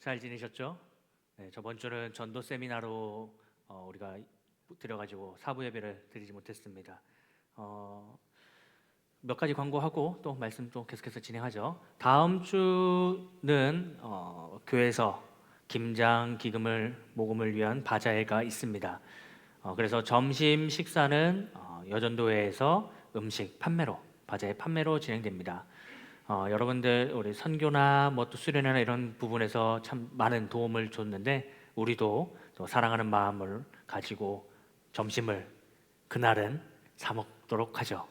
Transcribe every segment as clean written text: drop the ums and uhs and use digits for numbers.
잘 지내셨죠? 네, 저번 주는 전도 세미나로 우리가 드려가지고 사부 예배를 드리지 못했습니다. 몇 가지 광고하고 또 말씀 또 계속해서 진행하죠. 다음 주는 교회에서 김장 기금을 모금을 위한 바자회가 있습니다. 그래서 점심 식사는 여전도회에서 음식 판매로 바자회 판매로 진행됩니다. 여러분들 우리 선교나 뭐 또 수련회나 이런 부분에서 참 많은 도움을 줬는데 우리도 또 사랑하는 마음을 가지고 점심을 그날은 사 먹도록 하죠.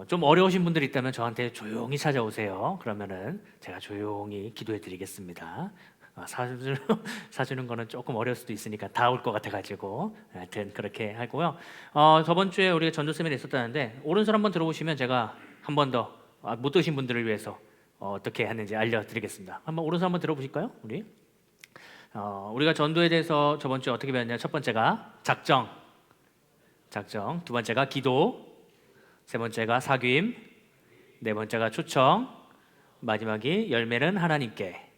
좀 어려우신 분들이 있다면 저한테 조용히 찾아오세요. 그러면은 제가 조용히 기도해 드리겠습니다. 사주는 거는 조금 어려울 수도 있으니까 다 올 것 같아가지고 하여튼 그렇게 하고요. 저번 주에 우리가 전도 세미나 있었다는데 오른손 한번 들어보시면 제가 한 번 더 못 오신 분들을 위해서 어떻게 하는지 알려드리겠습니다. 한번 오른손 한번 들어보실까요? 우리가 전도에 대해서 저번 주에 어떻게 배웠냐? 첫 번째가 작정, 두 번째가 기도, 세 번째가 사귐, 네 번째가 초청, 마지막이 열매는 하나님께.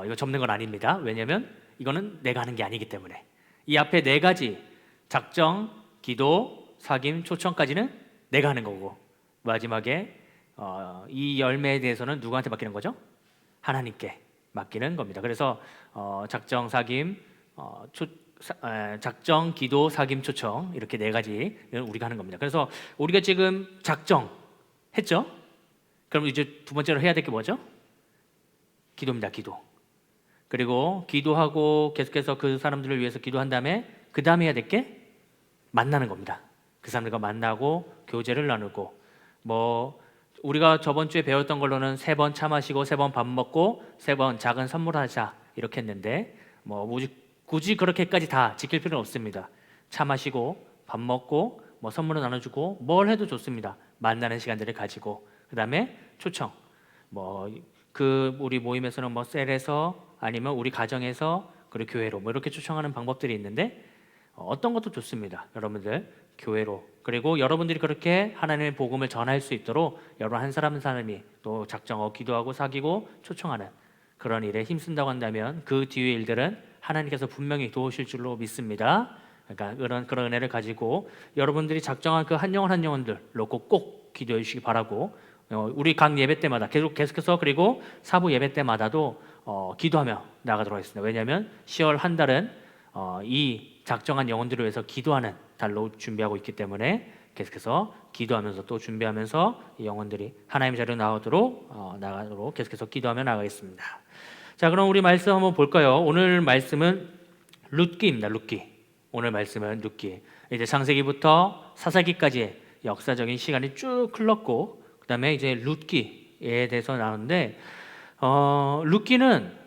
이거 접는 건 아닙니다. 왜냐하면 이거는 내가 하는 게 아니기 때문에. 이 앞에 네 가지 작정, 기도, 사귐, 초청까지는 내가 하는 거고 마지막에 이 열매에 대해서는 누구한테 맡기는 거죠? 하나님께 맡기는 겁니다. 그래서 작정, 사귐, 작정, 기도, 사귐, 초청 이렇게 네 가지 우리가 하는 겁니다. 그래서 우리가 지금 작정 했죠? 그럼 이제 두 번째로 해야 될 게 뭐죠? 기도입니다. 기도. 그리고 기도하고 계속해서 그 사람들을 위해서 기도한 다음에 그 다음에 해야 될 게 만나는 겁니다. 그 사람들과 만나고 교제를 나누고 우리가 저번 주에 배웠던 걸로는 3번 차 마시고 3번 밥 먹고 3번 작은 선물하자 이렇게 했는데 굳이 그렇게까지 다 지킬 필요는 없습니다. 차 마시고 밥 먹고 선물을 나눠주고 뭘 해도 좋습니다. 만나는 시간들을 가지고 그 다음에 초청 우리 모임에서는 셀에서 아니면 우리 가정에서 그리고 교회로 이렇게 초청하는 방법들이 있는데 어떤 것도 좋습니다. 여러분들 교회로 그리고 여러분들이 그렇게 하나님의 복음을 전할 수 있도록 여러분 한 사람 한 사람이 또 작정하고 기도하고 사귀고 초청하는 그런 일에 힘쓴다고 한다면 그 뒤의 일들은 하나님께서 분명히 도우실 줄로 믿습니다. 그러니까 그런 은혜를 가지고 여러분들이 작정한 그 한 영혼 한 영혼들 놓고 꼭 기도해 주시기 바라고 우리 각 예배 때마다 계속해서 그리고 사부 예배 때마다도 기도하며 나가도록 하겠습니다. 왜냐하면 10월 한 달은 이 작정한 영혼들을 위해서 기도하는 달로 준비하고 있기 때문에 계속해서 기도하면서 또 준비하면서 이 영혼들이 하나님의 자리로 나가도록 계속해서 기도하며 나가겠습니다. 자, 그럼 우리 말씀 한번 볼까요? 오늘 말씀은 룻기입니다. 룻기. 오늘 말씀은 룻기. 이제 창세기부터 사사기까지의 역사적인 시간이 쭉 흘렀고 그 다음에 이제 룻기에 대해서 나오는데 룻기는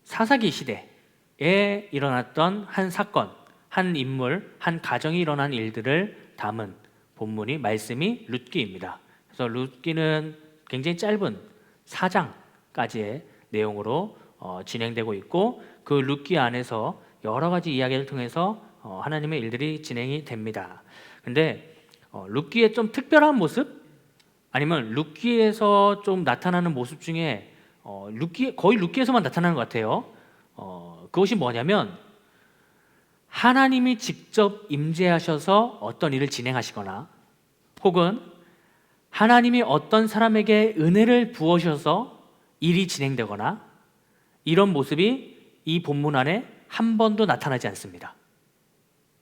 사사기 시대에 일어났던 한 사건, 한 인물, 한 가정이 일어난 일들을 담은 본문이 말씀이 룻기입니다. 그래서 룻기는 굉장히 짧은 4장까지의 내용으로 진행되고 있고 그 룻기 안에서 여러 가지 이야기를 통해서 하나님의 일들이 진행이 됩니다. 근데 룻기의 좀 특별한 모습 아니면 룻기에서 좀 나타나는 모습 중에 거의 룻기에서만 나타나는 것 같아요. 그것이 뭐냐면 하나님이 직접 임재하셔서 어떤 일을 진행하시거나 혹은 하나님이 어떤 사람에게 은혜를 부어셔서 일이 진행되거나 이런 모습이 이 본문 안에 한 번도 나타나지 않습니다.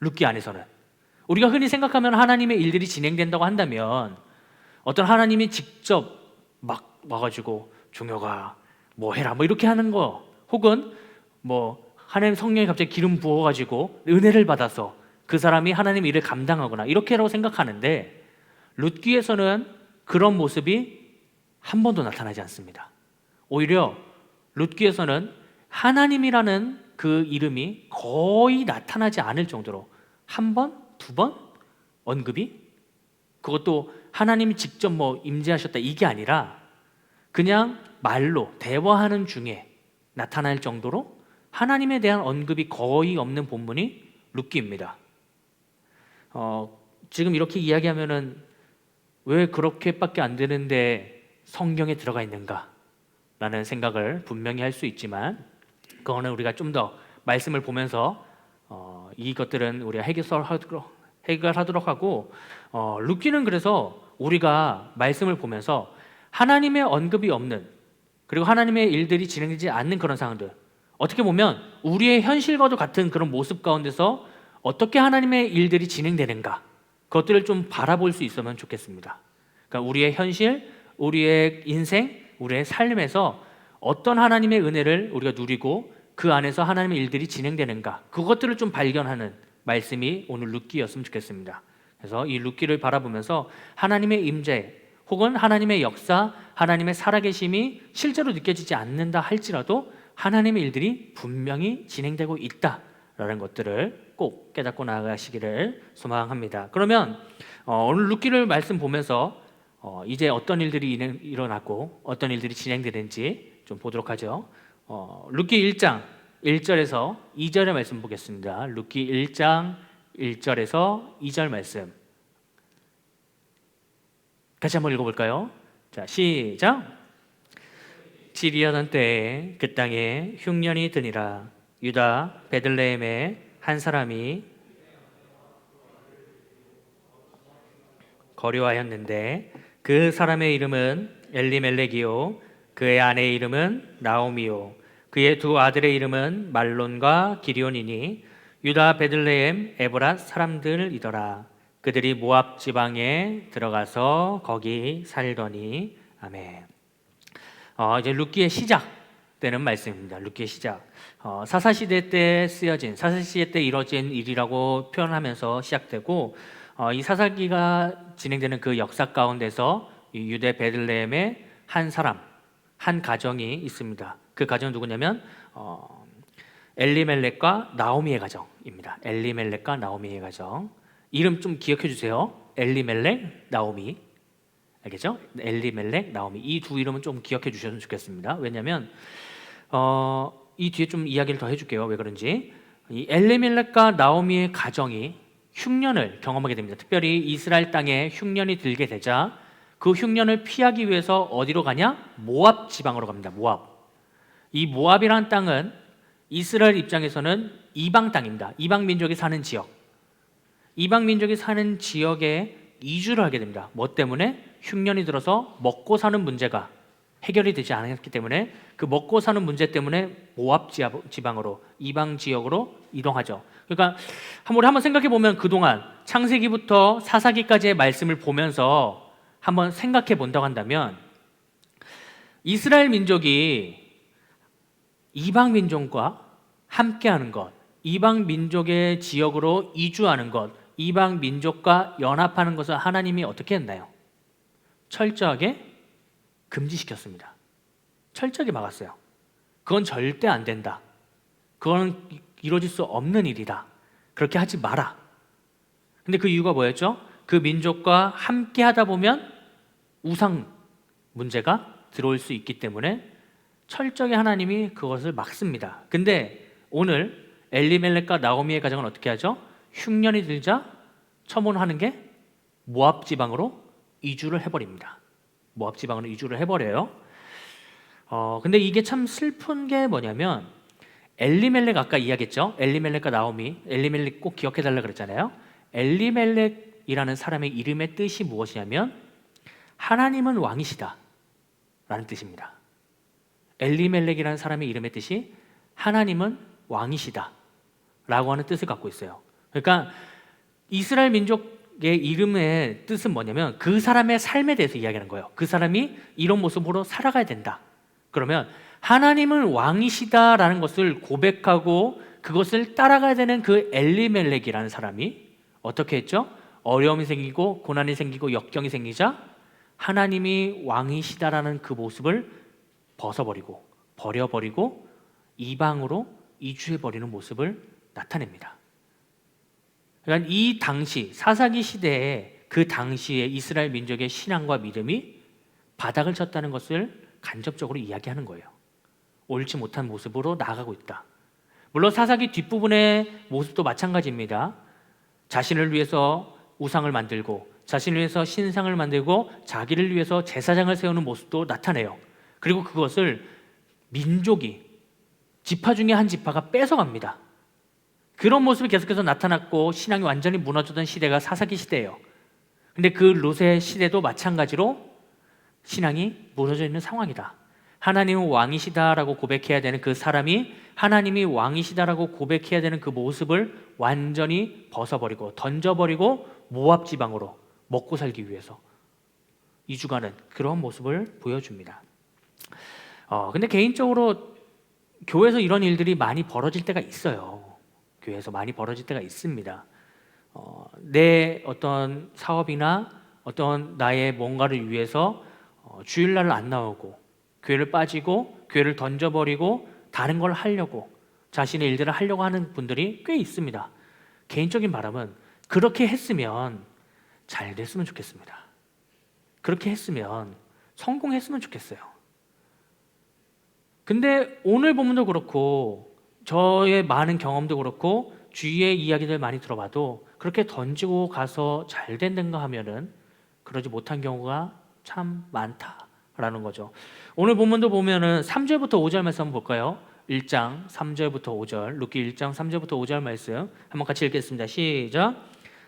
룻기 안에서는 우리가 흔히 생각하면 하나님의 일들이 진행된다고 한다면 어떤 하나님이 직접 막 와가지고 종혁아 해라 이렇게 하는 거 혹은 하나님 성령이 갑자기 기름 부어가지고 은혜를 받아서 그 사람이 하나님 일을 감당하거나 이렇게라고 생각하는데 룻기에서는 그런 모습이 한 번도 나타나지 않습니다. 오히려 룻기에서는 하나님이라는 그 이름이 거의 나타나지 않을 정도로 한 번, 두 번 언급이 그것도 하나님이 직접 임재하셨다 이게 아니라 그냥 말로 대화하는 중에 나타날 정도로 하나님에 대한 언급이 거의 없는 본문이 룻기입니다. 지금 이렇게 이야기하면은 왜 그렇게밖에 안 되는데 성경에 들어가 있는가? 라는 생각을 분명히 할 수 있지만, 그거는 우리가 좀 더 말씀을 보면서 이것들은 우리가 해결하도록 하고, 룻기는 그래서 우리가 말씀을 보면서 하나님의 언급이 없는, 그리고 하나님의 일들이 진행되지 않는 그런 상황들, 어떻게 보면 우리의 현실과도 같은 그런 모습 가운데서 어떻게 하나님의 일들이 진행되는가, 그것들을 좀 바라볼 수 있으면 좋겠습니다. 그러니까 우리의 현실, 우리의 인생, 우리의 삶에서 어떤 하나님의 은혜를 우리가 누리고 그 안에서 하나님의 일들이 진행되는가, 그것들을 좀 발견하는 말씀이 오늘 룻기였으면 좋겠습니다. 그래서 이 룻기를 바라보면서 하나님의 임재 혹은 하나님의 역사, 하나님의 살아계심이 실제로 느껴지지 않는다 할지라도 하나님의 일들이 분명히 진행되고 있다라는 것들을 꼭 깨닫고 나아가시기를 소망합니다. 그러면 오늘 룻기를 말씀 보면서 이제 어떤 일들이 일어났고 어떤 일들이 진행되는지 좀 보도록 하죠. 룻기 1장 1절에서 2절의 말씀 보겠습니다. 룻기 1장 1절에서 2절 말씀 같이 한번 읽어볼까요? 자, 시작. 지리하던 때에 그 땅에 흉년이 드니라. 유다 베들레헴에 한 사람이 거류하였는데 그 사람의 이름은 엘리멜렉이요 그의 아내의 이름은 나오미요 그의 두 아들의 이름은 말론과 기리온이니 유다 베들레헴 에브랏 사람들이더라. 그들이 모압 지방에 들어가서 거기 살더니. 아멘. 이제 룻기의 시작되는 말씀입니다. 룻기의 시작. 사사시대 때 쓰여진, 사사시대 때 이루어진 일이라고 표현하면서 시작되고, 이 사사기가 진행되는 그 역사 가운데서 이 유대 베들레헴의 한 사람, 한 가정이 있습니다. 그 가정은 누구냐면 엘리멜렉과 나오미의 가정입니다. 엘리멜렉과 나오미의 가정. 이름 좀 기억해 주세요. 엘리멜렉, 나오미. 알겠죠? 엘리멜렉, 나오미. 이 두 이름은 좀 기억해 주셨으면 좋겠습니다. 왜냐하면 이 뒤에 좀 이야기를 더 해줄게요. 왜 그런지. 이 엘리멜렉과 나오미의 가정이 흉년을 경험하게 됩니다. 특별히 이스라엘 땅에 흉년이 들게 되자 그 흉년을 피하기 위해서 어디로 가냐? 모압 지방으로 갑니다. 모압. 이 모압이라는 땅은 이스라엘 입장에서는 이방 땅입니다. 이방 민족이 사는 지역. 이방 민족이 사는 지역에 이주를 하게 됩니다. 뭐 때문에? 흉년이 들어서 먹고 사는 문제가 해결이 되지 않았기 때문에 그 먹고 사는 문제 때문에 모압 지방으로, 이방 지역으로 이동하죠. 그러니까 한번 생각해 보면 그동안 창세기부터 사사기까지의 말씀을 보면서 한번 생각해 본다고 한다면 이스라엘 민족이 이방 민족과 함께하는 것, 이방 민족의 지역으로 이주하는 것, 이방 민족과 연합하는 것을 하나님이 어떻게 했나요? 철저하게 금지시켰습니다. 철저하게 막았어요. 그건 절대 안 된다. 그건 이루어질 수 없는 일이다. 그렇게 하지 마라. 근데 그 이유가 뭐였죠? 그 민족과 함께 하다 보면 우상 문제가 들어올 수 있기 때문에 철저하게 하나님이 그것을 막습니다. 근데 오늘 엘리멜렉과 나오미의 가정은 어떻게 하죠? 흉년이 들자 첨언하는 게 모압 지방으로 이주를 해버립니다. 모압 지방으로 이주를 해버려요. 근데 이게 참 슬픈 게 뭐냐면 엘리멜렉 아까 이야기했죠? 엘리멜렉과 나오미. 엘리멜렉 꼭 기억해달라 그랬잖아요. 엘리멜렉이라는 사람의 이름의 뜻이 무엇이냐면 하나님은 왕이시다 라는 뜻입니다. 엘리멜렉이라는 사람의 이름의 뜻이 하나님은 왕이시다 라고 하는 뜻을 갖고 있어요. 그러니까 이스라엘 민족의 이름의 뜻은 뭐냐면 그 사람의 삶에 대해서 이야기하는 거예요. 그 사람이 이런 모습으로 살아가야 된다. 그러면 하나님은 왕이시다라는 것을 고백하고 그것을 따라가야 되는 그 엘리멜렉이라는 사람이 어떻게 했죠? 어려움이 생기고 고난이 생기고 역경이 생기자 하나님이 왕이시다라는 그 모습을 벗어버리고 버려버리고 이방으로 이주해버리는 모습을 나타냅니다. 그러니까 이 당시 사사기 시대에 그 당시에 이스라엘 민족의 신앙과 믿음이 바닥을 쳤다는 것을 간접적으로 이야기하는 거예요. 옳지 못한 모습으로 나아가고 있다. 물론 사사기 뒷부분의 모습도 마찬가지입니다. 자신을 위해서 우상을 만들고 자신을 위해서 신상을 만들고 자기를 위해서 제사장을 세우는 모습도 나타내요. 그리고 그것을 민족이 지파 중에 한 지파가 뺏어갑니다. 그런 모습이 계속해서 나타났고 신앙이 완전히 무너졌던 시대가 사사기 시대예요. 근데 그 롯의 시대도 마찬가지로 신앙이 무너져 있는 상황이다. 하나님은 왕이시다라고 고백해야 되는 그 사람이 하나님이 왕이시다라고 고백해야 되는 그 모습을 완전히 벗어버리고 던져버리고 모압 지방으로 먹고 살기 위해서 이주가는 그런 모습을 보여줍니다. 근데 개인적으로 교회에서 이런 일들이 많이 벌어질 때가 있어요. 교회에서 많이 벌어질 때가 있습니다. 내 어떤 사업이나 어떤 나의 뭔가를 위해서 주일날 안 나오고 교회를 빠지고 교회를 던져버리고 다른 걸 하려고 자신의 일들을 하려고 하는 분들이 꽤 있습니다. 개인적인 바람은 그렇게 했으면 잘 됐으면 좋겠습니다. 그렇게 했으면 성공했으면 좋겠어요. 근데 오늘 본문도 그렇고 저의 많은 경험도 그렇고 주위의 이야기들 많이 들어봐도 그렇게 던지고 가서 잘 된다고 하면은 그러지 못한 경우가 참 많다라는 거죠. 오늘 본문도 보면은 3절부터 5절 말씀 한번 볼까요? 1장 3절부터 5절, 룻기 1장 3절부터 5절 말씀 한번 같이 읽겠습니다. 시작.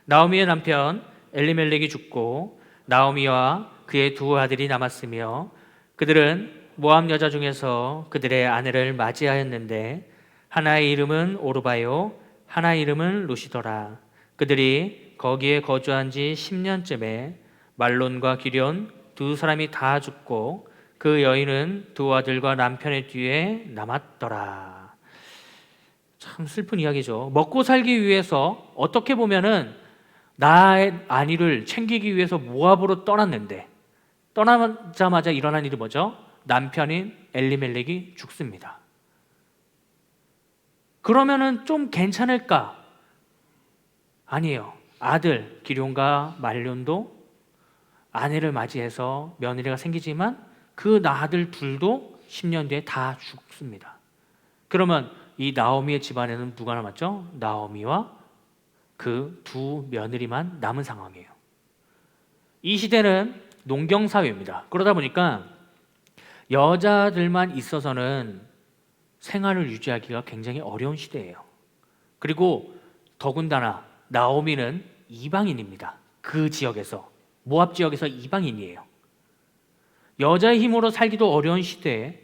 나오미의 남편 엘리멜렉이 죽고 나오미와 그의 두 아들이 남았으며 그들은 모압 여자 중에서 그들의 아내를 맞이하였는데 하나의 이름은 오르바요 하나의 이름은 룻이더라. 그들이 거기에 거주한 지 10년쯤에 말론과 기럧 두 사람이 다 죽고 그 여인은 두 아들과 남편의 뒤에 남았더라. 참 슬픈 이야기죠. 먹고 살기 위해서 어떻게 보면은 나의 안위를 챙기기 위해서 모압으로 떠났는데 떠나자마자 일어난 일이 뭐죠? 남편인 엘리멜렉이 죽습니다. 그러면은 좀 괜찮을까? 아니에요. 아들 기럧과 말론도 아내를 맞이해서 며느리가 생기지만 그 아들 둘도 10년 뒤에 다 죽습니다. 그러면 이 나오미의 집안에는 누가 남았죠? 나오미와 그 두 며느리만 남은 상황이에요. 이 시대는 농경사회입니다. 그러다 보니까 여자들만 있어서는 생활을 유지하기가 굉장히 어려운 시대예요. 그리고 더군다나 나오미는 이방인입니다. 그 지역에서 모압 지역에서 이방인이에요. 여자의 힘으로 살기도 어려운 시대에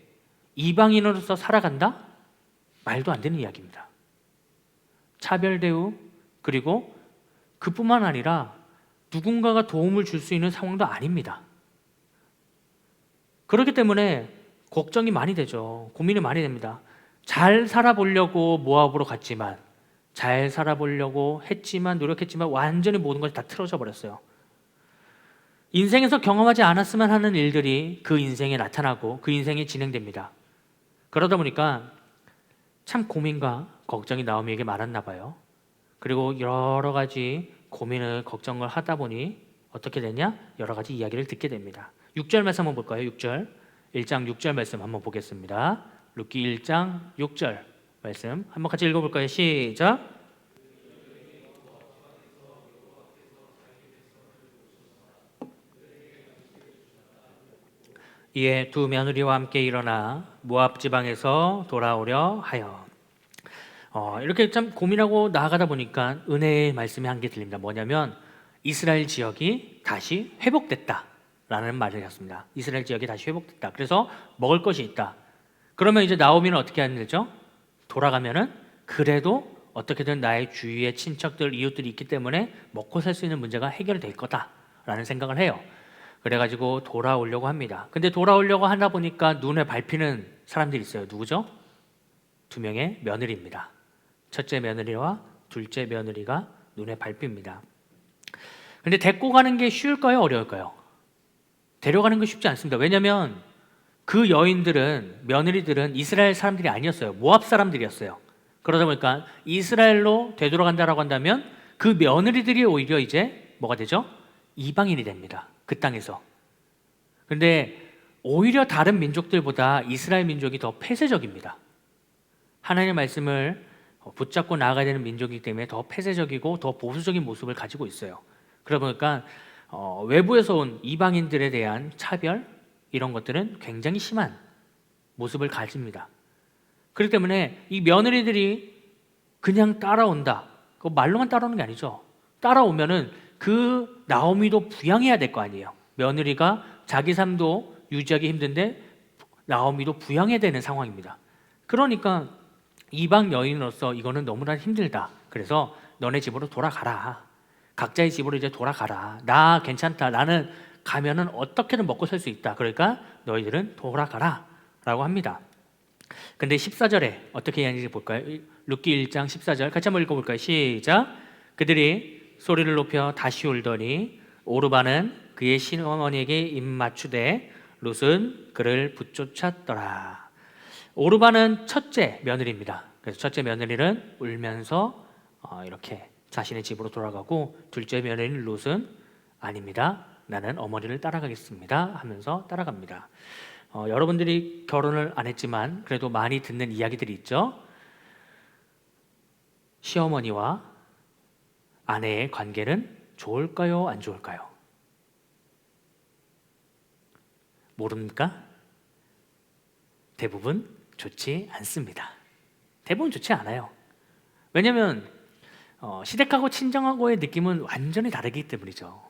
이방인으로서 살아간다? 말도 안 되는 이야기입니다. 차별 대우 그리고 그뿐만 아니라 누군가가 도움을 줄 수 있는 상황도 아닙니다. 그렇기 때문에 걱정이 많이 되죠. 고민이 많이 됩니다. 잘 살아보려고 모압으로 갔지만 잘 살아보려고 했지만 노력했지만 완전히 모든 것이 다 틀어져 버렸어요. 인생에서 경험하지 않았으면 하는 일들이 그 인생에 나타나고 그 인생에 진행됩니다. 그러다 보니까 참 고민과 걱정이 나오미에게 많았나 봐요. 그리고 여러 가지 고민을 걱정을 하다 보니 어떻게 되냐? 여러 가지 이야기를 듣게 됩니다. 6절 말씀 한번 볼까요? 6절 1장 6절 말씀 한번 보겠습니다. 룻기 1장 6절 말씀 한번 같이 읽어볼까요? 시작. 이에 두 며느리와 함께 일어나 모압 지방에서 돌아오려 하여 이렇게 참 고민하고 나아가다 보니까 은혜의 말씀이 한 개 들립니다. 뭐냐면 이스라엘 지역이 다시 회복됐다라는 말을 했습니다. 이스라엘 지역이 다시 회복됐다. 그래서 먹을 것이 있다. 그러면 이제 나오미는 어떻게 하는 거죠? 돌아가면은 그래도 어떻게든 나의 주위에 친척들, 이웃들이 있기 때문에 먹고 살 수 있는 문제가 해결될 거다라는 생각을 해요. 그래가지고 돌아오려고 합니다. 근데 돌아오려고 하다 보니까 눈에 밟히는 사람들이 있어요. 누구죠? 두 명의 며느리입니다. 첫째 며느리와 둘째 며느리가 눈에 밟힙니다. 근데 데리고 가는 게 쉬울까요? 어려울까요? 데려가는 게 쉽지 않습니다. 왜냐하면 그 여인들은, 며느리들은 이스라엘 사람들이 아니었어요. 모압 사람들이었어요. 그러다 보니까 이스라엘로 되돌아간다라고 한다면 그 며느리들이 오히려 이제 뭐가 되죠? 이방인이 됩니다. 그 땅에서. 근데 오히려 다른 민족들보다 이스라엘 민족이 더 폐쇄적입니다. 하나님의 말씀을 붙잡고 나아가야 되는 민족이기 때문에 더 폐쇄적이고 더 보수적인 모습을 가지고 있어요. 그러다 보니까 외부에서 온 이방인들에 대한 차별 이런 것들은 굉장히 심한 모습을 가집니다. 그렇기 때문에 이 며느리들이 그냥 따라온다. 그 말로만 따라오는 게 아니죠. 따라오면은 그 나오미도 부양해야 될 거 아니에요. 며느리가 자기 삶도 유지하기 힘든데 나오미도 부양해야 되는 상황입니다. 그러니까 이방 여인으로서 이거는 너무나 힘들다. 그래서 너네 집으로 돌아가라. 각자의 집으로 이제 돌아가라. 나 괜찮다. 나는 가면은 어떻게든 먹고 살 수 있다. 그러니까 너희들은 돌아가라 라고 합니다. 근데 14절에 어떻게 이야기하는지 볼까요? 룻기 1장 14절 같이 한번 읽어볼까요? 시작. 그들이 소리를 높여 다시 울더니 오르바는 그의 시어머니에게 입맞추되 룻은 그를 붙쫓았더라. 오르바는 첫째 며느리입니다. 그래서 첫째 며느리는 울면서 이렇게 자신의 집으로 돌아가고, 둘째 며느리는 룻은 아닙니다. 나는 어머니를 따라가겠습니다 하면서 따라갑니다. 여러분들이 결혼을 안 했지만 그래도 많이 듣는 이야기들이 있죠. 시어머니와 아내의 관계는 좋을까요? 안 좋을까요? 모릅니까? 대부분 좋지 않습니다. 대부분 좋지 않아요. 왜냐하면 시댁하고 친정하고의 느낌은 완전히 다르기 때문이죠.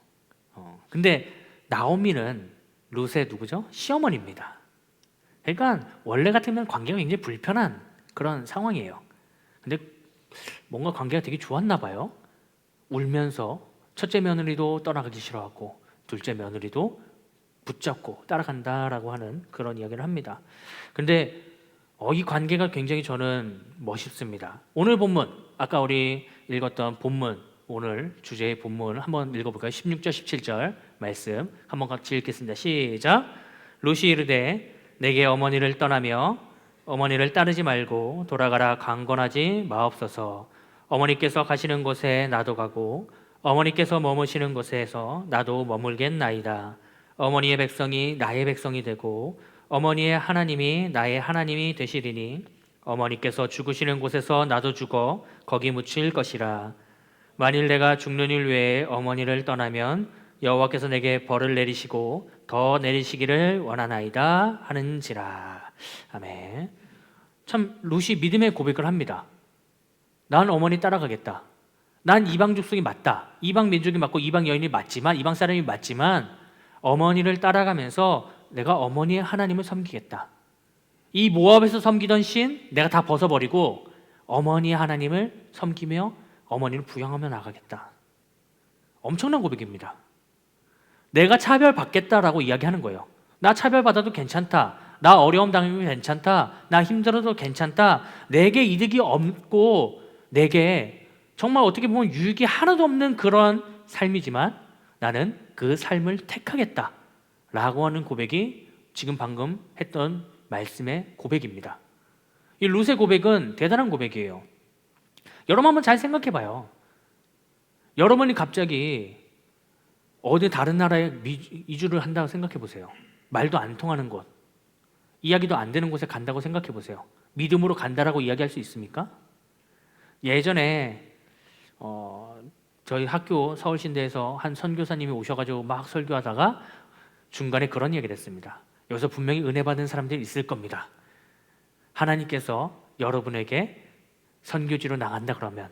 근데 나오미는 룻의 누구죠? 시어머니입니다. 그러니까 원래 같으면 관계가 굉장히 불편한 그런 상황이에요. 근데 뭔가 관계가 되게 좋았나 봐요. 울면서 첫째 며느리도 떠나가기 싫어하고 둘째 며느리도 붙잡고 따라간다라고 하는 그런 이야기를 합니다. 근데 이 관계가 굉장히 저는 멋있습니다. 오늘 본문, 아까 우리 읽었던 본문, 오늘 주제의 본문을 한번 읽어볼까요? 16절 17절 말씀 한번 같이 읽겠습니다. 시작. 룻이 이르되 내게 어머니를 떠나며 어머니를 따르지 말고 돌아가라 강권하지 마옵소서. 어머니께서 가시는 곳에 나도 가고 어머니께서 머무시는 곳에서 나도 머물겠나이다. 어머니의 백성이 나의 백성이 되고 어머니의 하나님이 나의 하나님이 되시리니 어머니께서 죽으시는 곳에서 나도 죽어 거기 묻힐 것이라. 만일 내가 죽는 일 외에 어머니를 떠나면 여호와께서 내게 벌을 내리시고 더 내리시기를 원하나이다 하는지라. 아멘. 참 룻이 믿음의 고백을 합니다. 난 어머니 따라가겠다. 난 이방 족속이 맞다. 이방 민족이 맞고 이방 여인이 맞지만, 이방 사람이 맞지만 어머니를 따라가면서 내가 어머니의 하나님을 섬기겠다. 이 모압에서 섬기던 신 내가 다 벗어버리고 어머니의 하나님을 섬기며 어머니를 부양하며 나가겠다. 엄청난 고백입니다. 내가 차별받겠다라고 이야기하는 거예요. 나 차별받아도 괜찮다. 나 어려움 당하면 괜찮다. 나 힘들어도 괜찮다. 내게 이득이 없고 내게 정말 어떻게 보면 유익이 하나도 없는 그런 삶이지만 나는 그 삶을 택하겠다 라고 하는 고백이 지금 방금 했던 말씀의 고백입니다. 이 룻의 고백은 대단한 고백이에요. 여러분 한번 잘 생각해 봐요. 여러분이 갑자기 어디 다른 나라에 이주를 한다고 생각해 보세요. 말도 안 통하는 곳, 이야기도 안 되는 곳에 간다고 생각해 보세요. 믿음으로 간다라고 이야기할 수 있습니까? 예전에 저희 학교 서울신대에서 한 선교사님이 오셔가지고 막 설교하다가 중간에 그런 얘기를 했습니다. 여기서 분명히 은혜 받은 사람들이 있을 겁니다. 하나님께서 여러분에게 선교지로 나간다 그러면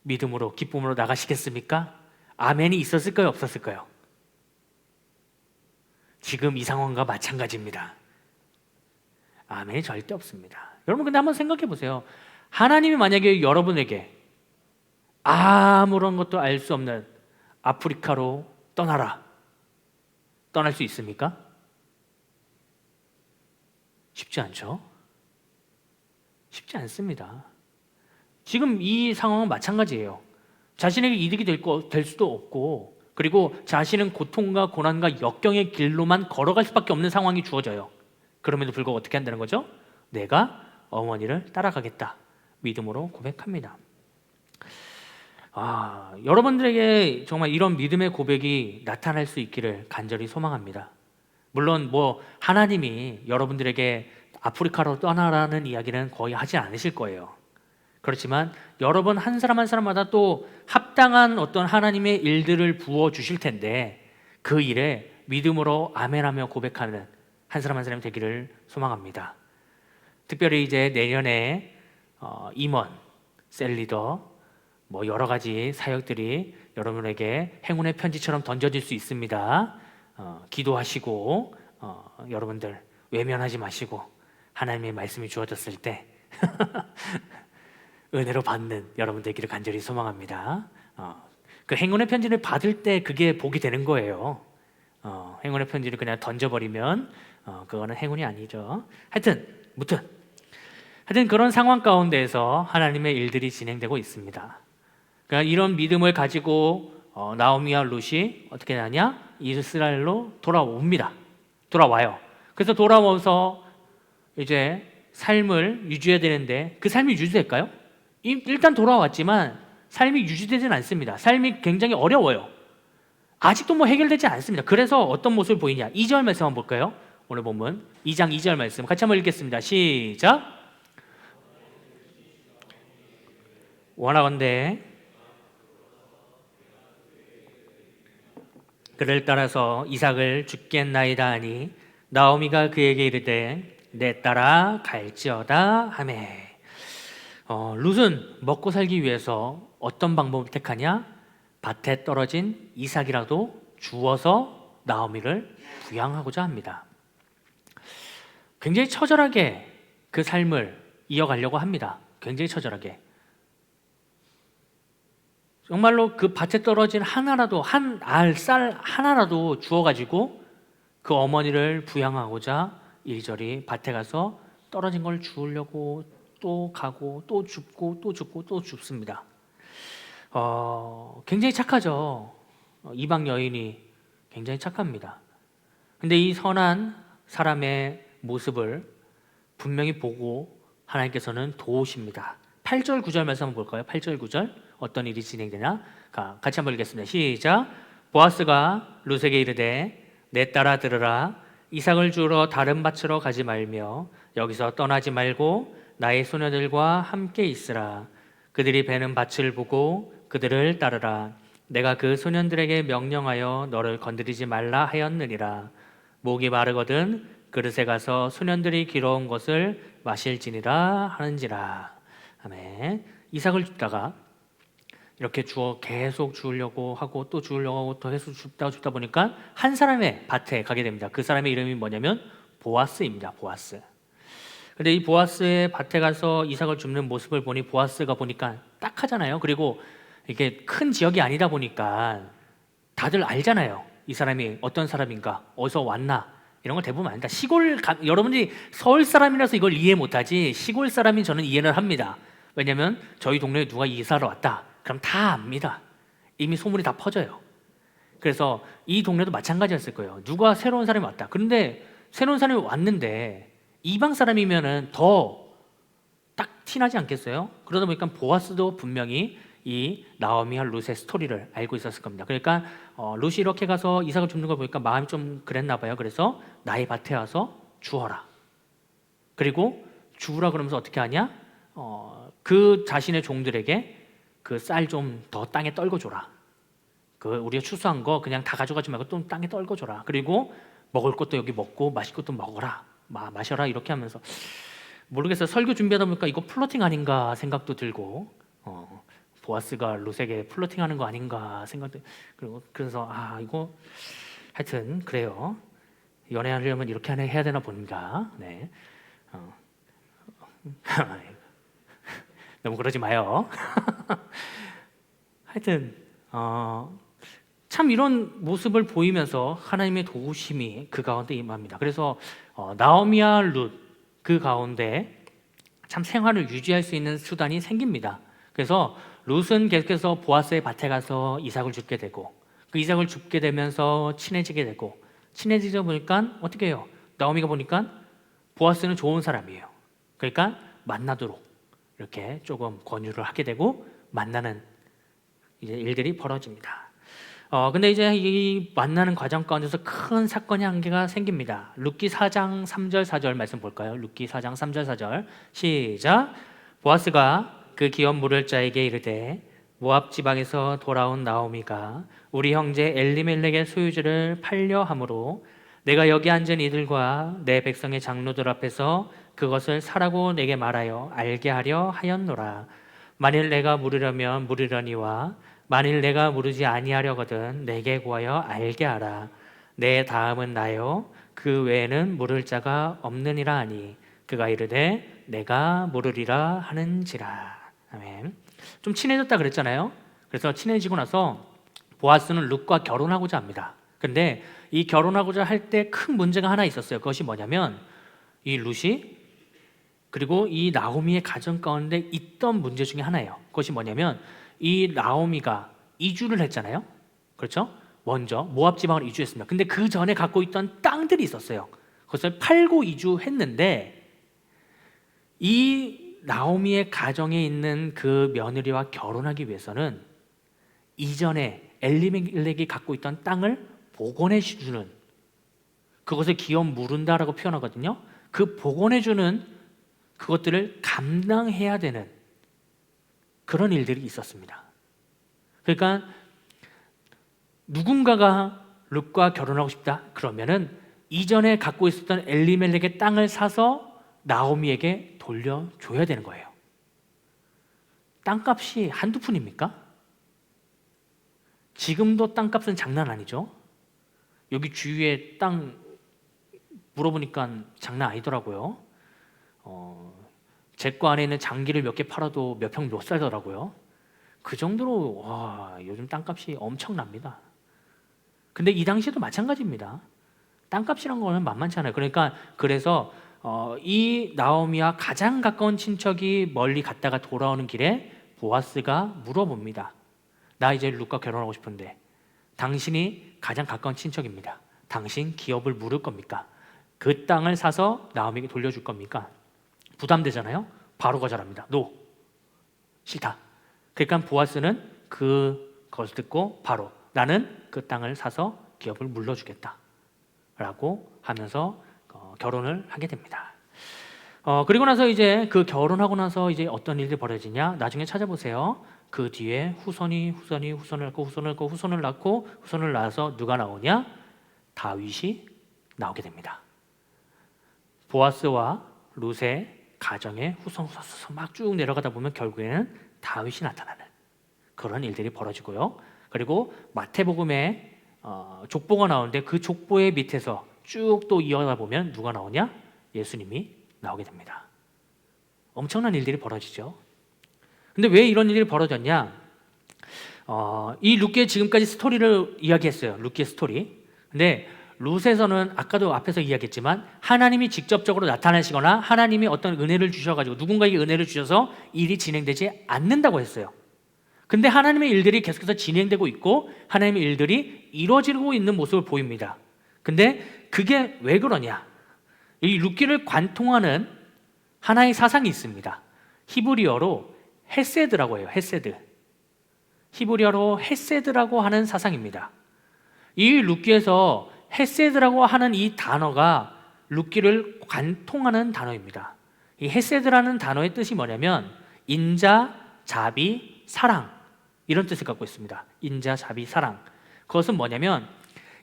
믿음으로 기쁨으로 나가시겠습니까? 아멘이 있었을까요? 없었을까요? 지금 이 상황과 마찬가지입니다. 아멘이 절대 없습니다. 여러분 근데 한번 생각해 보세요. 하나님이 만약에 여러분에게 아무런 것도 알 수 없는 아프리카로 떠나라. 떠날 수 있습니까? 쉽지 않죠? 쉽지 않습니다. 지금 이 상황은 마찬가지예요. 자신에게 이득이 될 수도 없고, 그리고 자신은 고통과 고난과 역경의 길로만 걸어갈 수밖에 없는 상황이 주어져요. 그럼에도 불구하고 어떻게 한다는 거죠? 내가 어머니를 따라가겠다. 믿음으로 고백합니다. 여러분들에게 정말 이런 믿음의 고백이 나타날 수 있기를 간절히 소망합니다. 물론 하나님이 여러분들에게 아프리카로 떠나라는 이야기는 거의 하지 않으실 거예요. 그렇지만 여러분 한 사람 한 사람마다 또 합당한 어떤 하나님의 일들을 부어 주실 텐데 그 일에 믿음으로 아멘하며 고백하는 한 사람 한 사람이 되기를 소망합니다. 특별히 이제 내년에 임원, 셀리더, 뭐 여러 가지 사역들이 여러분에게 행운의 편지처럼 던져질 수 있습니다. 기도하시고 여러분들 외면하지 마시고 하나님의 말씀이 주어졌을 때 은혜로 받는 여러분 되기를 간절히 소망합니다. 그 행운의 편지를 받을 때 그게 복이 되는 거예요. 행운의 편지를 그냥 던져버리면 그거는 행운이 아니죠. 무튼 그런 상황 가운데에서 하나님의 일들이 진행되고 있습니다. 그러니까 이런 믿음을 가지고 나오미와 룻이 어떻게 하냐? 이스라엘로 돌아와요. 그래서 돌아와서 이제 삶을 유지해야 되는데 그 삶이 유지될까요? 일단 돌아왔지만 삶이 유지되지는 않습니다. 삶이 굉장히 어려워요. 아직도 뭐 해결되지 않습니다. 그래서 어떤 모습을 보이냐? 2절 말씀 한번 볼까요? 오늘 본문 2장 2절 말씀 같이 한번 읽겠습니다. 시작. 원하건대 그를 따라서 이삭을 죽겠나이다 하니 나오미가 그에게 이르되 내 따라 갈지어다 하매. 룻은 먹고 살기 위해서 어떤 방법을 택하냐? 밭에 떨어진 이삭이라도 주워서 나오미를 부양하고자 합니다. 굉장히 처절하게 그 삶을 이어가려고 합니다. 굉장히 처절하게. 정말로 그 밭에 떨어진 하나라도 한 알, 쌀 하나라도 주워가지고 그 어머니를 부양하고자 이리저리 밭에 가서 떨어진 걸 주우려고 또 가고 또 줍고 또 줍고 또 줍습니다. 굉장히 착하죠. 이방 여인이 굉장히 착합니다. 근데 이 선한 사람의 모습을 분명히 보고 하나님께서는 도우십니다. 8절 9절 말씀 한번 볼까요? 8절 9절 어떤 일이 진행되나? 같이 한번 읽겠습니다. 시작. 보아스가 룻에게 이르되 내 따라 들으라. 이삭을 주우러 다른 밭으로 가지 말며 여기서 떠나지 말고 나의 소녀들과 함께 있으라. 그들이 베는 밭을 보고 그들을 따르라. 내가 그 소년들에게 명령하여 너를 건드리지 말라 하였느니라. 목이 마르거든 그릇에 가서 소년들이 길어온 것을 마실지니라 하는지라. 아멘. 이삭을 줍다가 이렇게 계속 주우려고 하고 또 주우려고 하고 또 계속 줍다 보니까 한 사람의 밭에 가게 됩니다. 그 사람의 이름이 뭐냐면 보아스입니다. 보아스. 근데 이 보아스의 밭에 가서 이삭을 줍는 모습을 보니 보아스가 보니까 딱하잖아요. 그리고 이게 큰 지역이 아니다 보니까 다들 알잖아요. 이 사람이 어떤 사람인가, 어디서 왔나 이런 걸 대부분 안다. 여러분들이 서울 사람이라서 이걸 이해 못하지 시골 사람이 저는 이해를 합니다. 왜냐하면 저희 동네에 누가 이사를 왔다. 그럼 다 압니다. 이미 소문이 다 퍼져요. 그래서 이 동네도 마찬가지였을 거예요. 누가 새로운 사람이 왔다. 그런데 새로운 사람이 왔는데 이방 사람이면은 더 딱 티나지 않겠어요? 그러다 보니까 보아스도 분명히 이 나오미와 룻의 스토리를 알고 있었을 겁니다. 그러니까 룻이 이렇게 가서 이삭을 줍는 걸 보니까 마음이 좀 그랬나 봐요. 그래서 나의 밭에 와서 주어라. 그리고 주우라 그러면서 어떻게 하냐? 그 자신의 종들에게 그 쌀 좀 더 땅에 떨궈줘라. 그 우리가 추수한 거 그냥 다 가져가지 말고 또 땅에 떨궈줘라. 그리고 먹을 것도 여기 먹고 마실 것도 먹어라. 마셔라. 이렇게 하면서 모르겠어요. 설교 준비하다 보니까 이거 플러팅 아닌가 생각도 들고 보아스가 룻에게 플러팅하는 거 아닌가 생각도 그리고 그래서 이거 하여튼 그래요. 연애하려면 이렇게 해야 되나 본가. 네. 너무 그러지 마요. 하여튼 참 이런 모습을 보이면서 하나님의 도우심이 그 가운데 임합니다. 그래서 나오미와 룻 그 가운데 참 생활을 유지할 수 있는 수단이 생깁니다. 그래서 룻은 계속해서 보아스의 밭에 가서 이삭을 줍게 되고 그 이삭을 줍게 되면서 친해지게 되고 친해지다 보니까 어떻게 해요? 나오미가 보니까 보아스는 좋은 사람이에요. 그러니까 만나도록 이렇게 조금 권유를 하게 되고 만나는 이제 일들이 벌어집니다. 근데 이제 이 만나는 과정 가운데서 큰 사건이 한 개가 생깁니다. 룻기 4장 3절 4절 말씀 볼까요? 룻기 4장 3절 4절 시작. 보아스가 그 기업 물을 자에게 이르되 모압 지방에서 돌아온 나오미가 우리 형제 엘리멜렉의 소유지를 팔려 함으로 내가 여기 앉은 이들과 내 백성의 장로들 앞에서 그것을 사라고 내게 말하여 알게 하려 하였노라. 만일 내가 물으려면 물으려니와 만일 내가 물으지 아니하려거든 내게 구하여 알게 하라. 내 다음은 나요 그 외에는 물을 자가 없느니라 하니 그가 이르되 내가 물으리라 하는지라. 아멘. 좀 친해졌다 그랬잖아요. 그래서 친해지고 나서 보아스는 룻과 결혼하고자 합니다. 근데 이 결혼하고자 할 때 큰 문제가 하나 있었어요. 그것이 뭐냐면 이 룻이 그리고 이 나오미의 가정 가운데 있던 문제 중에 하나예요. 그것이 뭐냐면 이 나오미가 이주를 했잖아요. 그렇죠? 먼저 모압 지방을 이주했습니다. 근데 그 전에 갖고 있던 땅들이 있었어요. 그것을 팔고 이주했는데 이 나오미의 가정에 있는 그 며느리와 결혼하기 위해서는 이전에 엘리멜렉이 갖고 있던 땅을 복원해 주는, 그것을 기업 무른다라고 표현하거든요. 그 복원해 주는 그것들을 감당해야 되는 그런 일들이 있었습니다. 그러니까 누군가가 룻과 결혼하고 싶다 그러면은 이전에 갖고 있었던 엘리멜렉의 땅을 사서 나오미에게 돌려줘야 되는 거예요. 땅값이 한두 푼입니까? 지금도 땅값은 장난 아니죠. 여기 주위에 땅 물어보니까 장난 아니더라고요. 제 거 안에 있는 장기를 몇 개 팔아도 몇 평 못 살더라고요. 그 정도로 와, 요즘 땅값이 엄청납니다. 근데 이 당시에도 마찬가지입니다. 땅값이란 거는 만만치 않아요. 그러니까 그래서 이 나오미와 가장 가까운 친척이 멀리 갔다가 돌아오는 길에 보아스가 물어봅니다. 나 이제 룻과 결혼하고 싶은데 당신이 가장 가까운 친척입니다. 당신 기업을 물을 겁니까? 그 땅을 사서 나오미에게 돌려줄 겁니까? 부담되잖아요. 바로 거절합니다. 노, 싫다. 그러니까 보아스는 그것을 듣고 바로 나는 그 땅을 사서 기업을 물려주겠다 라고 하면서 결혼을 하게 됩니다. 그리고 나서 이제 그 결혼하고 나서 이제 어떤 일이 벌어지냐, 나중에 찾아보세요. 그 뒤에 후손을 낳고 낳아서 누가 나오냐? 다윗이 나오게 됩니다. 보아스와 룻의 가정의 후손 막 쭉 내려가다 보면 결국에는 다윗이 나타나는 그런 일들이 벌어지고요. 그리고 마태복음에 족보가 나오는데 그 족보의 밑에서 쭉 또 이어가다 보면 누가 나오냐? 예수님이 나오게 됩니다. 엄청난 일들이 벌어지죠. 근데 왜 이런 일이 벌어졌냐? 이 룻기의 지금까지 스토리를 이야기했어요. 룻기의 스토리. 근데 룻에서는 아까도 앞에서 이야기했지만 하나님이 직접적으로 나타나시거나 하나님이 어떤 은혜를 주셔가지고 누군가에게 은혜를 주셔서 일이 진행되지 않는다고 했어요. 근데 하나님의 일들이 계속해서 진행되고 있고 하나님의 일들이 이루어지고 있는 모습을 보입니다. 근데 그게 왜 그러냐? 이 룻기를 관통하는 하나의 사상이 있습니다. 히브리어로 헤세드라고 해요. 헤세드. 히브리어로 헤세드라고 하는 사상입니다. 이 룻기에서 헤세드라고 하는 이 단어가 룻기를 관통하는 단어입니다. 이 헤세드라는 단어의 뜻이 뭐냐면 인자, 자비, 사랑 이런 뜻을 갖고 있습니다. 인자, 자비, 사랑. 그것은 뭐냐면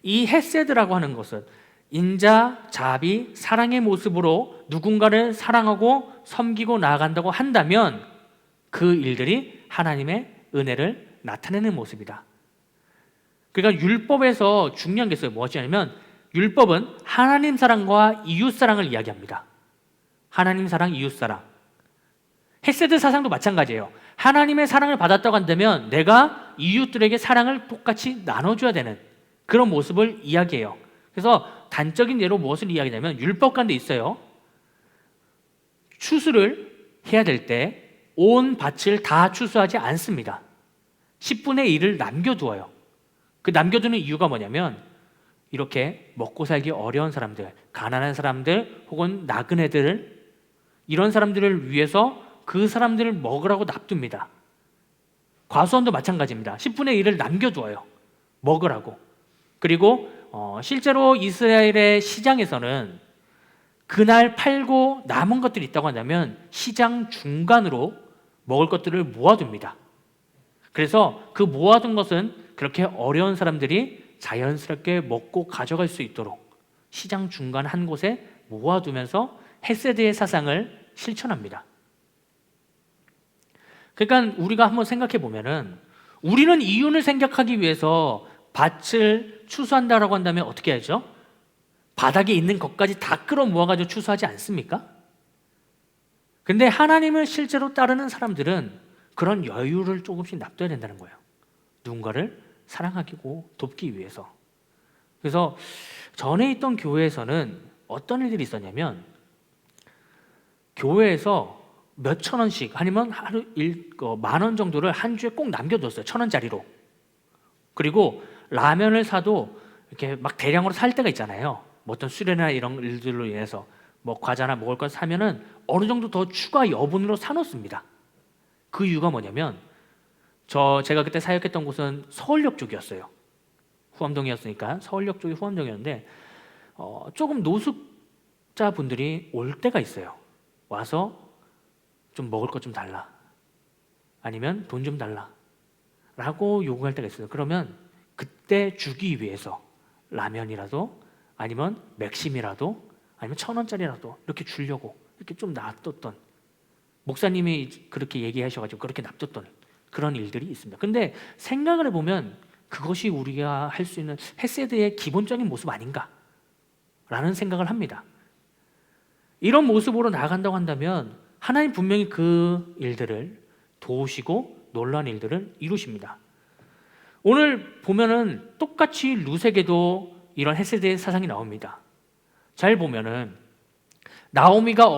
이 헤세드라고 하는 것은 인자, 자비, 사랑의 모습으로 누군가를 사랑하고 섬기고 나아간다고 한다면 그 일들이 하나님의 은혜를 나타내는 모습이다. 그러니까 율법에서 중요한 게 있어요. 무엇이냐면 율법은 하나님 사랑과 이웃 사랑을 이야기합니다. 하나님 사랑, 이웃 사랑. 헤세드 사상도 마찬가지예요. 하나님의 사랑을 받았다고 한다면 내가 이웃들에게 사랑을 똑같이 나눠줘야 되는 그런 모습을 이야기해요. 그래서 단적인 예로 무엇을 이야기하냐면 율법 가운데 있어요. 추수를 해야 될 때 온 밭을 다 추수하지 않습니다. 10분의 1을 남겨두어요. 그 남겨두는 이유가 뭐냐면 이렇게 먹고 살기 어려운 사람들, 가난한 사람들 혹은 나그네들 이런 사람들을 위해서 그 사람들을 먹으라고 놔둡니다. 과수원도 마찬가지입니다. 10분의 1을 남겨두어요. 먹으라고. 그리고 실제로 이스라엘의 시장에서는 그날 팔고 남은 것들이 있다고 한다면 시장 중간으로 먹을 것들을 모아둡니다. 그래서 그 모아둔 것은 그렇게 어려운 사람들이 자연스럽게 먹고 가져갈 수 있도록 시장 중간 한 곳에 모아두면서 헤세드의 사상을 실천합니다. 그러니까 우리가 한번 생각해 보면은 우리는 이윤을 생각하기 위해서 밭을 추수한다라고 한다면 어떻게 하죠? 바닥에 있는 것까지 다 끌어모아가지고 추수하지 않습니까? 근데 하나님을 실제로 따르는 사람들은 그런 여유를 조금씩 놔둬야 된다는 거예요. 누군가를 사랑하고 돕기 위해서. 그래서 전에 있던 교회에서는 어떤 일들이 있었냐면 교회에서 몇천 원씩 아니면 하루 10,000원 정도를 한 주에 꼭 남겨뒀어요. 1,000원짜리로. 그리고 라면을 사도 이렇게 막 대량으로 살 때가 있잖아요. 뭐 어떤 수련이나 이런 일들로 인해서 뭐 과자나 먹을 걸 사면은 어느 정도 더 추가 여분으로 사놓습니다. 그 이유가 뭐냐면 제가 그때 사역했던 곳은 서울역 쪽이었어요. 후암동이었으니까 서울역 쪽이 후암동이었는데 조금 노숙자분들이 올 때가 있어요. 와서 좀 먹을 것 좀 달라, 아니면 돈 좀 달라 라고 요구할 때가 있어요. 그러면 그때 주기 위해서 라면이라도 아니면 맥심이라도 아니면 1,000원짜리라도 이렇게 주려고 이렇게 좀 놔뒀던, 목사님이 그렇게 얘기하셔가지고 그렇게 놔뒀던 그런 일들이 있습니다. 근데 생각을 해보면 그것이 우리가 할 수 있는 헤세드의 기본적인 모습 아닌가 라는 생각을 합니다. 이런 모습으로 나아간다고 한다면 하나님 분명히 그 일들을 도우시고 놀라운 일들을 이루십니다. 오늘 보면은 똑같이 룻에게도 이런 헤세드의 사상이 나옵니다. 잘 보면은 나오미가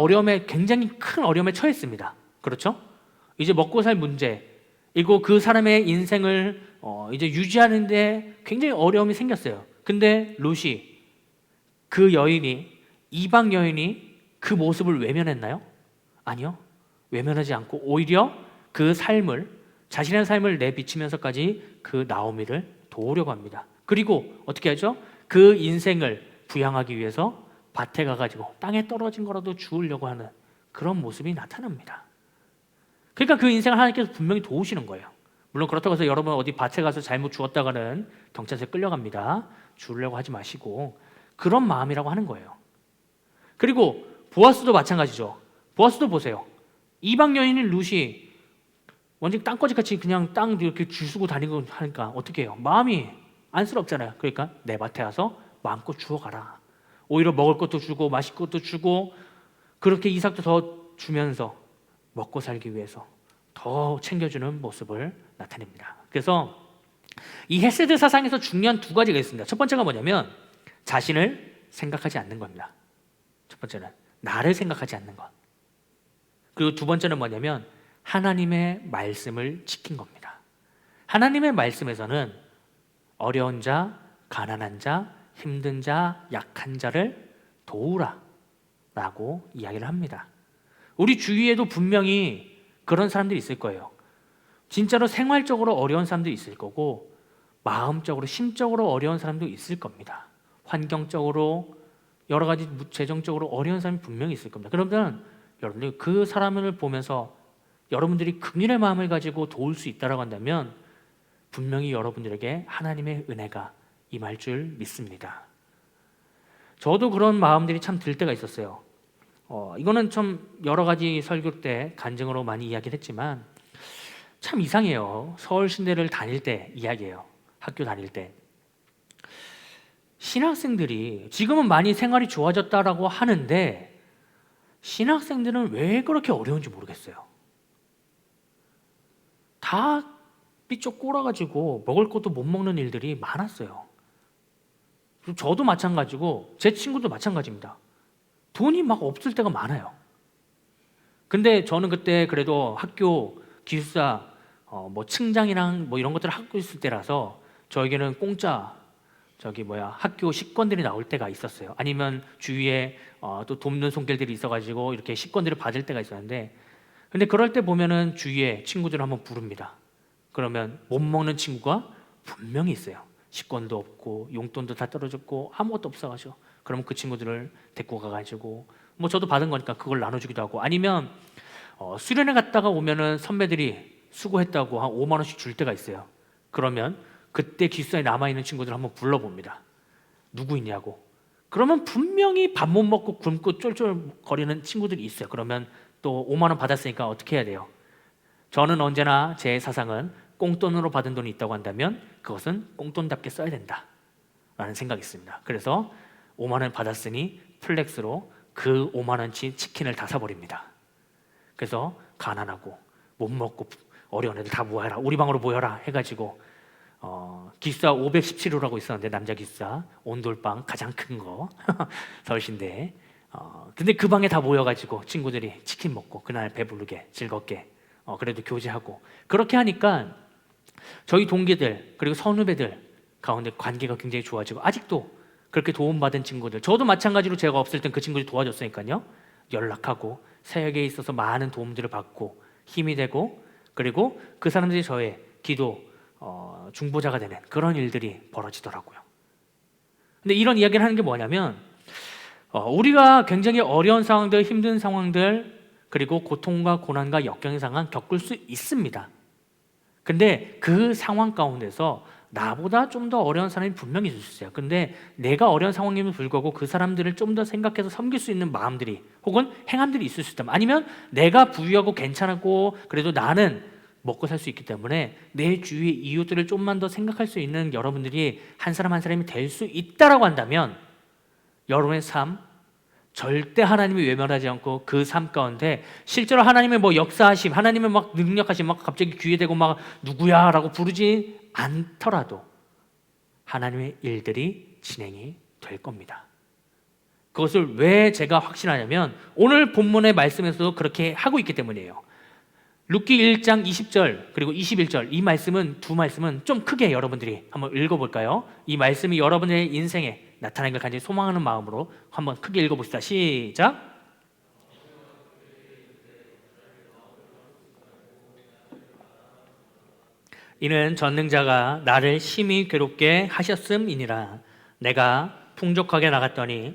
굉장히 큰 어려움에 처했습니다. 그렇죠? 이제 먹고 살 문제, 그리고 그 사람의 인생을 이제 유지하는데 굉장히 어려움이 생겼어요. 근데 룻이, 그 여인이, 이방 여인이 그 모습을 외면했나요? 아니요. 외면하지 않고 오히려 그 삶을, 자신의 삶을 내비치면서까지 그 나오미를 도우려고 합니다. 그리고 어떻게 하죠? 그 인생을 부양하기 위해서 밭에 가가지고 땅에 떨어진 거라도 주우려고 하는 그런 모습이 나타납니다. 그러니까 그 인생을 하나님께서 분명히 도우시는 거예요. 물론 그렇다고 해서 여러분 어디 밭에 가서 잘못 주웠다가는 경찰서에 끌려갑니다. 주우려고 하지 마시고 그런 마음이라고 하는 거예요. 그리고 보아스도 마찬가지죠. 보아스도 보세요. 이방 여인인 룻이 완전 땅거지같이 그냥 땅 이렇게 주우고 다니고 하니까 어떻게 해요? 마음이 안쓰럽잖아요. 그러니까 내 밭에 가서 마음껏 주워가라. 오히려 먹을 것도 주고 마실 것도 주고 그렇게 이삭도 더 주면서 먹고 살기 위해서 더 챙겨주는 모습을 나타냅니다. 그래서 이 헤세드 사상에서 중요한 두 가지가 있습니다. 첫 번째가 뭐냐면 자신을 생각하지 않는 겁니다. 첫 번째는 나를 생각하지 않는 것. 그리고 두 번째는 뭐냐면 하나님의 말씀을 지킨 겁니다. 하나님의 말씀에서는 어려운 자, 가난한 자, 힘든 자, 약한 자를 도우라 라고 이야기를 합니다. 우리 주위에도 분명히 그런 사람들이 있을 거예요. 진짜로 생활적으로 어려운 사람도 있을 거고 마음적으로, 심적으로 어려운 사람도 있을 겁니다. 환경적으로 여러 가지 재정적으로 어려운 사람이 분명히 있을 겁니다. 그러면 여러분들 그 사람을 보면서 여러분들이 긍휼의 마음을 가지고 도울 수 있다고 한다면 분명히 여러분들에게 하나님의 은혜가 임할 줄 믿습니다. 저도 그런 마음들이 참 들 때가 있었어요. 이거는 좀 여러 가지 설교 때 간증으로 많이 이야기를 했지만 참 이상해요. 서울신대를 다닐 때 이야기예요. 학교 다닐 때 신학생들이 지금은 많이 생활이 좋아졌다라고 하는데 신학생들은 왜 그렇게 어려운지 모르겠어요. 다 삐쩍 꼴아가지고 먹을 것도 못 먹는 일들이 많았어요. 저도 마찬가지고 제 친구도 마찬가지입니다. 돈이 막 없을 때가 많아요. 근데 저는 그때 그래도 학교 기숙사 뭐 층장이랑 뭐 이런 것들을 하고 있을 때라서 저에게는 공짜 학교 식권들이 나올 때가 있었어요. 아니면 주위에 또 돕는 손길들이 있어가지고 이렇게 식권들을 받을 때가 있었는데, 근데 그럴 때 보면은 주위에 친구들을 한번 부릅니다. 그러면 못 먹는 친구가 분명히 있어요. 식권도 없고 용돈도 다 떨어졌고 아무것도 없어가지고 그러면 그 친구들을 데리고 가가지고 뭐 저도 받은 거니까 그걸 나눠주기도 하고, 아니면 수련회 갔다가 오면은 선배들이 수고했다고 한 5만 원씩 줄 때가 있어요. 그러면 그때 기숙사에 남아있는 친구들 한번 불러봅니다. 누구 있냐고. 그러면 분명히 밥 못 먹고 굶고 쫄쫄거리는 친구들이 있어요. 그러면 또 5만 원 받았으니까 어떻게 해야 돼요? 저는 언제나 제 사상은 꽁돈으로 받은 돈이 있다고 한다면 그것은 꽁돈답게 써야 된다라는 생각이 있습니다. 그래서 5만 원 받았으니 플렉스로 그 5만 원치 치킨을 다 사버립니다. 그래서 가난하고 못 먹고 어려운 애들 다 모여라, 우리 방으로 모여라 해가지고 기숙사 517호라고 있었는데, 남자 기숙사 온돌방 가장 큰 거 서울시인데, 근데 그 방에 다 모여가지고 친구들이 치킨 먹고 그날 배부르게 즐겁게 그래도 교제하고, 그렇게 하니까 저희 동기들 그리고 선후배들 가운데 관계가 굉장히 좋아지고, 아직도 그렇게 도움받은 친구들, 저도 마찬가지로 제가 없을 땐 그 친구들이 도와줬으니까요, 연락하고 사역에 있어서 많은 도움들을 받고 힘이 되고, 그리고 그 사람들이 저의 기도 중보자가 되는 그런 일들이 벌어지더라고요. 근데 이런 이야기를 하는 게 뭐냐면, 우리가 굉장히 어려운 상황들, 힘든 상황들, 그리고 고통과 고난과 역경의 상황 겪을 수 있습니다. 근데 그 상황 가운데서 나보다 좀 더 어려운 사람이 분명히 있을 수 있어요. 근데 내가 어려운 상황임에도 불구하고 그 사람들을 좀 더 생각해서 섬길 수 있는 마음들이 혹은 행함들이 있을 수 있다면, 아니면 내가 부유하고 괜찮고 그래도 나는 먹고 살 수 있기 때문에 내 주위의 이웃들을 좀만 더 생각할 수 있는 여러분들이 한 사람 한 사람이 될 수 있다라고 한다면, 여러분의 삶 절대 하나님이 외면하지 않고 그 삶 가운데 실제로 하나님의 뭐 역사하심, 하나님의 막 능력하심, 막 갑자기 귀에 대고 막 누구야라고 부르지 않더라도 하나님의 일들이 진행이 될 겁니다. 그것을 왜 제가 확신하냐면 오늘 본문의 말씀에서도 그렇게 하고 있기 때문이에요. 룻기 1장 20절 그리고 21절, 이 말씀은, 두 말씀은 좀 크게 여러분들이 한번 읽어볼까요? 이 말씀이 여러분의 인생에 나타나는 걸 간절히 소망하는 마음으로 한번 크게 읽어봅시다. 시작. 이는 전능자가 나를 심히 괴롭게 하셨음이니라. 내가 풍족하게 나갔더니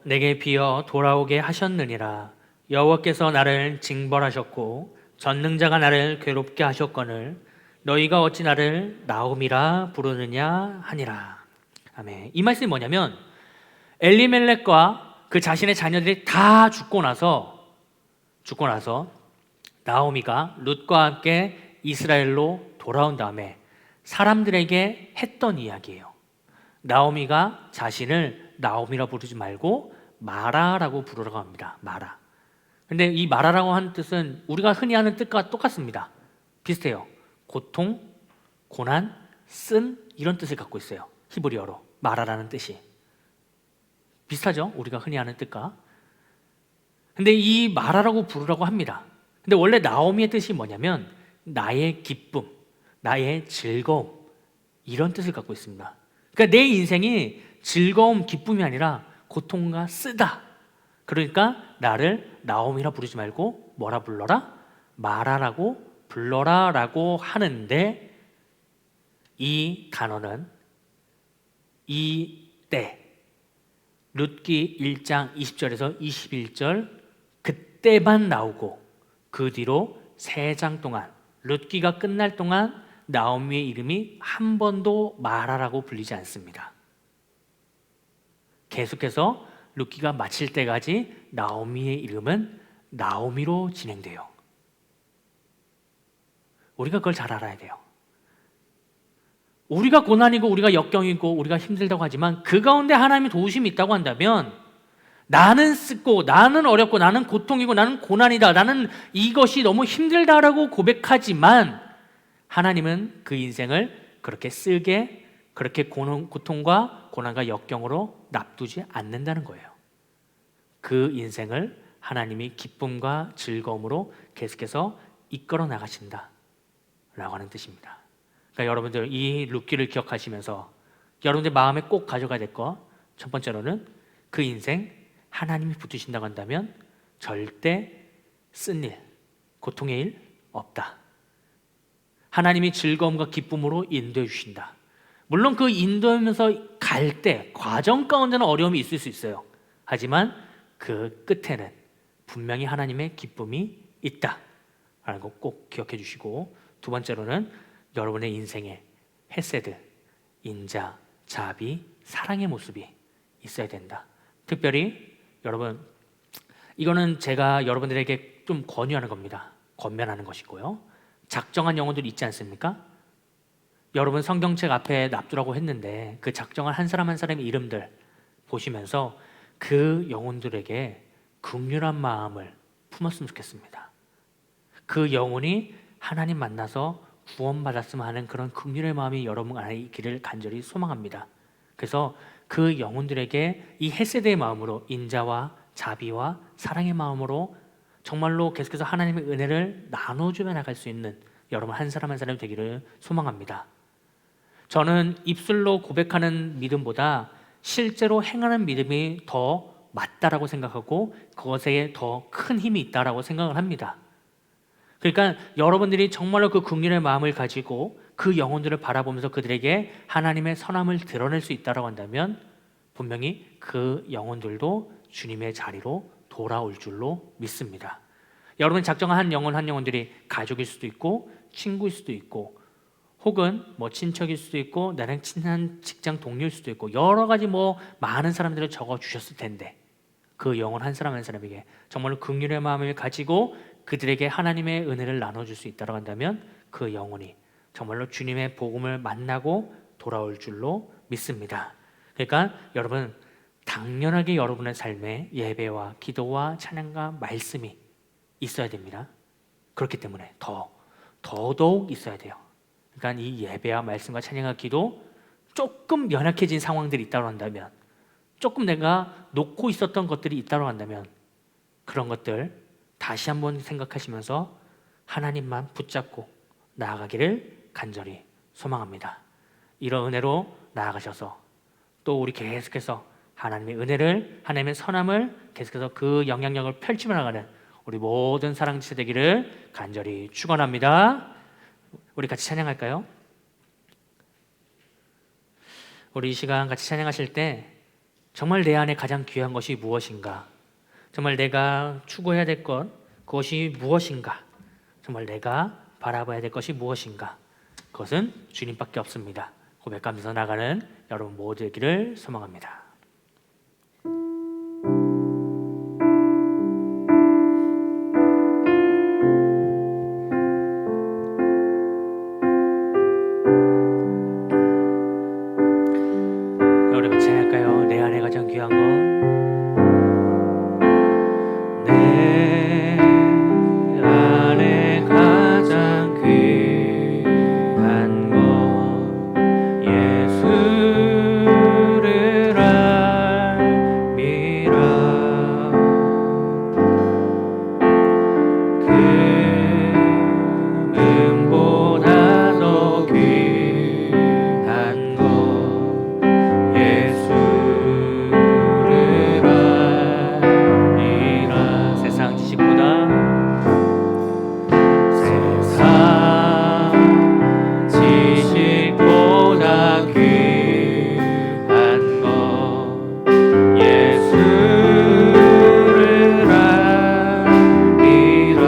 내게 비어 돌아오게 하셨느니라. 여호와께서 나를 징벌하셨고 전능자가 나를 괴롭게 하셨거늘 너희가 어찌 나를 나옴이라 부르느냐 하니라. 아멘. 이 말씀이 뭐냐면, 엘리멜렉과 그 자신의 자녀들이 다 죽고 나서 나오미가 룻과 함께 이스라엘로 돌아온 다음에 사람들에게 했던 이야기예요. 나오미가 자신을 나오미라 부르지 말고 마라라고 부르라고 합니다. 마라. 근데 이 마라라고 하는 뜻은 우리가 흔히 하는 뜻과 똑같습니다. 비슷해요. 고통, 고난, 쓴, 이런 뜻을 갖고 있어요. 히브리어로 마라라는 뜻이 비슷하죠? 우리가 흔히 하는 뜻과. 근데 이 마라라고 부르라고 합니다. 근데 원래 나오미의 뜻이 뭐냐면 나의 기쁨, 나의 즐거움, 이런 뜻을 갖고 있습니다. 그러니까 내 인생이 즐거움, 기쁨이 아니라 고통과 쓰다. 그러니까 나를 나오미라 부르지 말고 뭐라 불러라? 마라라고 불러라 라고 하는데, 이 단어는 이때 룻기 1장 20절에서 21절 그때만 나오고, 그 뒤로 3장 동안, 룻기가 끝날 동안 나오미의 이름이 한 번도 마라라고 불리지 않습니다. 계속해서 룻기가 마칠 때까지 나오미의 이름은 나오미로 진행돼요. 우리가 그걸 잘 알아야 돼요. 우리가 고난이고 우리가 역경이고 우리가 힘들다고 하지만 그 가운데 하나님의 도우심이 있다고 한다면, 나는 쓰고 나는 어렵고 나는 고통이고 나는 고난이다, 나는 이것이 너무 힘들다라고 고백하지만 하나님은 그 인생을 그렇게 쓰게, 그렇게 고통과 고난과 역경으로 납두지 않는다는 거예요. 그 인생을 하나님이 기쁨과 즐거움으로 계속해서 이끌어 나가신다 라고 하는 뜻입니다. 그러니까 여러분들 이 룻기를 기억하시면서 여러분들 마음에 꼭 가져가야 될 거, 첫 번째로는 그 인생 하나님이 붙으신다고 한다면 절대 쓴 일, 고통의 일 없다. 하나님이 즐거움과 기쁨으로 인도해 주신다. 물론 그 인도하면서 갈 때 과정 가운데는 어려움이 있을 수 있어요. 하지만 그 끝에는 분명히 하나님의 기쁨이 있다라는 거 꼭 기억해 주시고, 두 번째로는 여러분의 인생의 헤세드, 인자, 자비, 사랑의 모습이 있어야 된다. 특별히 여러분, 이거는 제가 여러분들에게 좀 권유하는 겁니다. 권면하는 것이고요. 작정한 영혼들이 있지 않습니까? 여러분 성경책 앞에 납두라고 했는데 그 작정한 한 사람 한 사람의 이름들 보시면서 그 영혼들에게 긍휼한 마음을 품었으면 좋겠습니다. 그 영혼이 하나님 만나서 구원받았으면 하는 그런 긍휼의 마음이 여러분 안에 있기를 간절히 소망합니다. 그래서 그 영혼들에게 이 헤세드의 마음으로, 인자와 자비와 사랑의 마음으로 정말로 계속해서 하나님의 은혜를 나눠주며 나갈 수 있는 여러분 한 사람 한 사람이 되기를 소망합니다. 저는 입술로 고백하는 믿음보다 실제로 행하는 믿음이 더 맞다라고 생각하고 그것에 더 큰 힘이 있다라고 생각을 합니다. 그러니까 여러분들이 정말로 그 긍휼의 마음을 가지고 그 영혼들을 바라보면서 그들에게 하나님의 선함을 드러낼 수 있다라고 한다면 분명히 그 영혼들도 주님의 자리로 돌아올 줄로 믿습니다. 여러분 작정한 한 영혼 한 영혼들이 가족일 수도 있고 친구일 수도 있고 혹은 뭐 친척일 수도 있고 나랑 친한 직장 동료일 수도 있고 여러 가지 뭐 많은 사람들을 적어 주셨을 텐데 그 영혼 한 사람 한 사람에게 정말로 긍휼의 마음을 가지고 그들에게 하나님의 은혜를 나눠줄 수 있다고 한다면 그 영혼이 정말로 주님의 복음을 만나고 돌아올 줄로 믿습니다. 그러니까 여러분 당연하게 여러분의 삶에 예배와 기도와 찬양과 말씀이 있어야 됩니다. 그렇기 때문에 더더욱 있어야 돼요. 그러니까 이 예배와 말씀과 찬양과 기도 조금 연약해진 상황들이 있다고 한다면 조금 내가 놓고 있었던 것들이 있다고 한다면 그런 것들 다시 한번 생각하시면서 하나님만 붙잡고 나아가기를 간절히 소망합니다. 이런 은혜로 나아가셔서 또 우리 계속해서 하나님의 은혜를 하나님의 선함을 계속해서 그 영향력을 펼치며 나가는 우리 모든 사랑지체 되기를 간절히 축원합니다. 우리 같이 찬양할까요? 우리 이 시간 같이 찬양하실 때 정말 내 안에 가장 귀한 것이 무엇인가? 정말 내가 추구해야 될 것 그것이 무엇인가? 정말 내가 바라봐야 될 것이 무엇인가? 그것은 주님밖에 없습니다. 고백하면서 나가는 여러분 모두 되기를 소망합니다. 우리 같이 할까요? 내 안에 가장 귀한 것, 내 안에 가장 귀한 것, 예수를 알미라. 금보다 더 귀한 것, 예수를 알미라. 세상 지식보다 귀한 것, 예수를 알미라.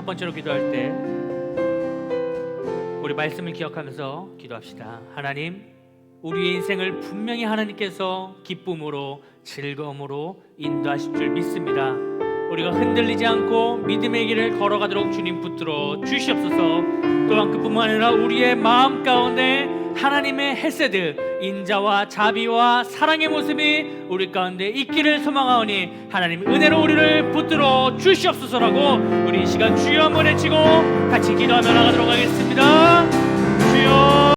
첫 번째로 기도할 때 우리 말씀을 기억하면서 기도합시다. 하나님, 우리의 인생을 분명히 하나님께서 기쁨으로 즐거움으로 인도하실 줄 믿습니다. 우리가 흔들리지 않고 믿음의 길을 걸어가도록 주님 붙들어 주시옵소서. 또한 그뿐만 아니라 우리의 마음 가운데 하나님의 헤세드, 인자와 자비와 사랑의 모습이 우리 가운데 있기를 소망하오니 하나님 은혜로 우리를 붙들어 주시옵소서라고 우리 이 시간 주여 한번 외치고 같이 기도하며 나가도록 하겠습니다. 주여.